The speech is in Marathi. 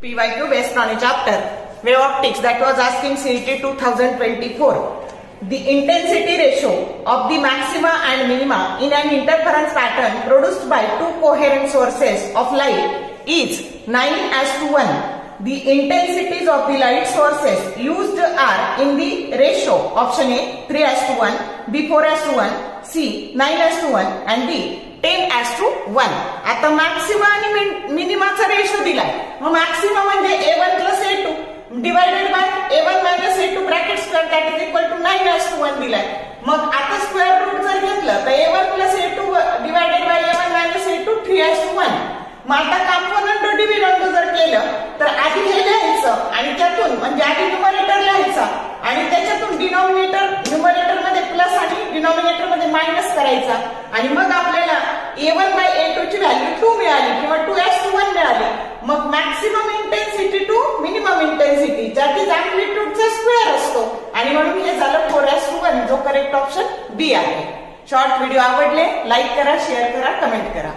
PYQ based on a chapter Wave Optics that was asking CET 2024. The intensity ratio of the maxima and minima in an interference pattern produced by two coherent sources of light is 9:1. The intensities of the light sources used are in the ratio option A 3:1, B 4:1, C 9:1 and D 10:1. आता मॅक्सिमा आणि मिनिमाचा रेशो दिलाय. मग मॅक्सिमा म्हणजे A1 + A2 divided by A1 - A2 bracket square that is equal to 9:1 दिलाय. मग आता स्क्वेअर रूट जर घेतलं तर A1 + A2 divided by A1 - A2 3:1. मग आता कॉम्पोनंट डिव्हिडंड जर केलं तर आधी हे लिहायचं आणि त्यातून म्हणजे आधी न्यूमरेटर लिहायचा आणि त्याच्यातून न्यूमरेटर मध्ये प्लस आणि डिनॉमिनेटर मध्ये मायनस करायचा आणि मग आपल्याला A1/A2 ची व्हॅल्यू 2 मिळाली किंवा 2:1 मिळाली. मग maximum intensity to minimum intensity that is अँप्लिट्यूडचा स्क्वेअर असतो आणि म्हणून हे झालं 4:1 जो करेक्ट ऑप्शन बी आहे. शॉर्ट व्हिडिओ आवडले लाईक करा, शेअर करा, कमेंट करा.